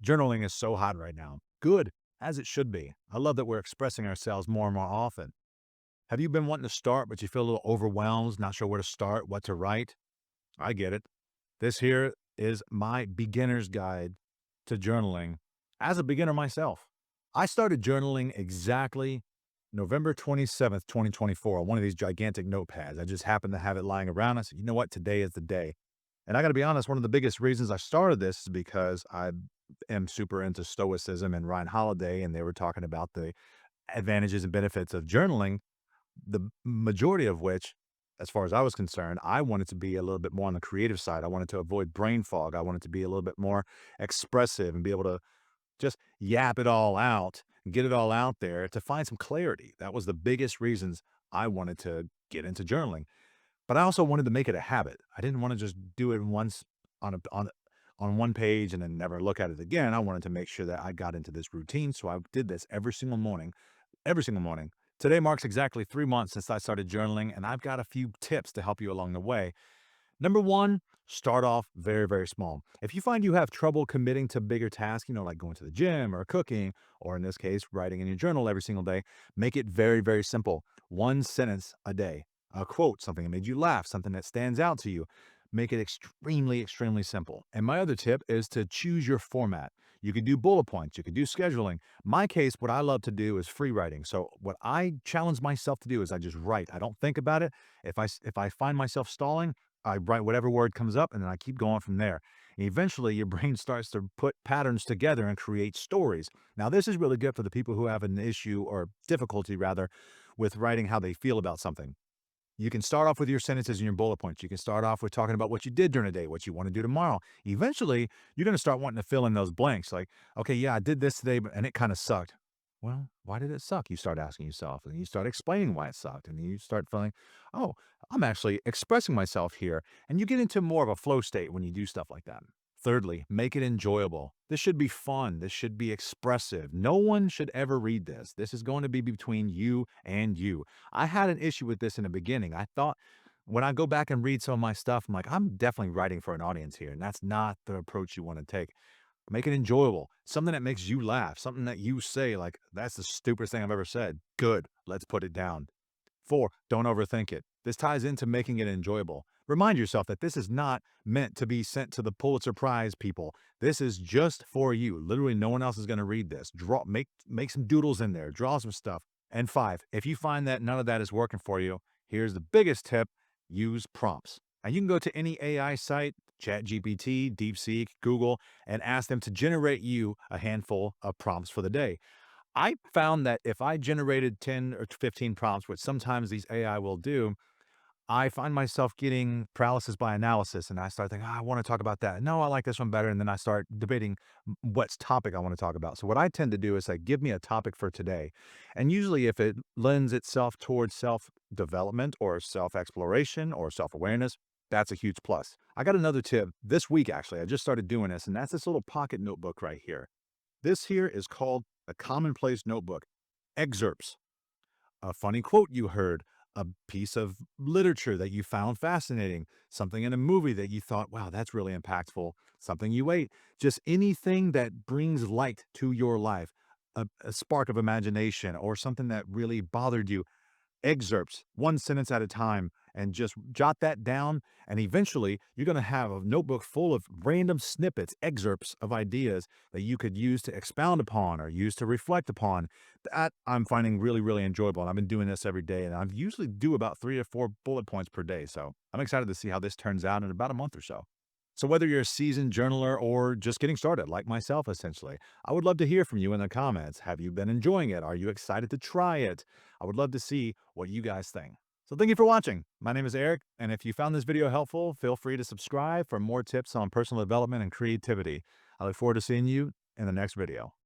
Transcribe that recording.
Journaling is so hot right now. Good, as it should be. I love that we're expressing ourselves more and more often. Have you been wanting to start, but you feel a little overwhelmed, not sure where to start, what to write? I get it. This here is my beginner's guide to journaling as a beginner myself. I started journaling exactly November 27th, 2024, on one of these gigantic notepads. I just happened to have it lying around. I said, you know what? Today is the day. And I got to be honest, one of the biggest reasons I started this is because I am super into Stoicism and Ryan Holiday, and they were talking about the advantages and benefits of journaling, the majority of which, as far as I was concerned, I wanted to be a little bit more on the creative side. I wanted to avoid brain fog. I wanted to be a little bit more expressive and be able to just yap it all out and get it all out there to find some clarity. That was the biggest reasons I wanted to get into journaling. But I also wanted to make it a habit. I didn't want to just do it once on a on one page and then never look at it again. I wanted to make sure that I got into this routine. So I did this every single morning, every single morning. Today marks exactly 3 months since I started journaling, and I've got a few tips to help you along the way. Number one, start off very, very small. If you find you have trouble committing to bigger tasks, like going to the gym or cooking, or in this case, writing in your journal every single day, make it very, very simple. One sentence a day, a quote, something that made you laugh, something that stands out to you. Make it extremely, extremely simple. And my other tip is to choose your format. You could do bullet points, you could do scheduling. My case, what I love to do is free writing. So what I challenge myself to do is I just write. I don't think about it. If I find myself stalling, I write whatever word comes up and then I keep going from there. And eventually, your brain starts to put patterns together and create stories. Now, this is really good for the people who have an issue or difficulty, rather, with writing how they feel about something. You can start off with your sentences and your bullet points. You can start off with talking about what you did during the day, what you want to do tomorrow. Eventually, you're going to start wanting to fill in those blanks like, okay, yeah, I did this today, and it kind of sucked. Well, why did it suck? You start asking yourself, and you start explaining why it sucked. And you start feeling, oh, I'm actually expressing myself here. And you get into more of a flow state when you do stuff like that. Thirdly, make it enjoyable. This should be fun. This should be expressive. No one should ever read this. This is going to be between you and you. I had an issue with this in the beginning. I thought when I go back and read some of my stuff, I'm like, I'm definitely writing for an audience here. And that's not the approach you want to take. Make it enjoyable. Something that makes you laugh. Something that you say, like, that's the stupidest thing I've ever said. Good. Let's put it down. Four, don't overthink it. This ties into making it enjoyable. Remind yourself that this is not meant to be sent to the Pulitzer Prize people. This is just for you. Literally, no one else is going to read this. Make some doodles in there, draw some stuff. And five, if you find that none of that is working for you, here's the biggest tip: use prompts. And you can go to any AI site, ChatGPT, DeepSeek, Google, and ask them to generate you a handful of prompts for the day. I found that if I generated 10 or 15 prompts, which sometimes these AI will do, I find myself getting paralysis by analysis, and I start thinking, "Oh, I want to talk about that. No, I like this one better." And then I start debating what's topic I want to talk about. So what I tend to do is say, give me a topic for today. And usually if it lends itself towards self-development or self-exploration or self-awareness, that's a huge plus. I got another tip this week, actually. I just started doing this, and that's this little pocket notebook right here. This here is called a commonplace notebook. Excerpts, a funny quote you heard, a piece of literature that you found fascinating, something in a movie that you thought, wow, that's really impactful, something you ate, just anything that brings light to your life, a spark of imagination or something that really bothered you. Excerpts, one sentence at a time, and just jot that down. And eventually, you're going to have a notebook full of random snippets, excerpts of ideas that you could use to expound upon or use to reflect upon. That I'm finding really, really enjoyable. And I've been doing this every day, and I usually do about 3 or 4 bullet points per day. So I'm excited to see how this turns out in about a month or so. So, whether you're a seasoned journaler or just getting started, like myself, essentially, I would love to hear from you in the comments. Have you been enjoying it? Are you excited to try it? I would love to see what you guys think. So, thank you for watching. My name is Eric, and if you found this video helpful, feel free to subscribe for more tips on personal development and creativity. I look forward to seeing you in the next video.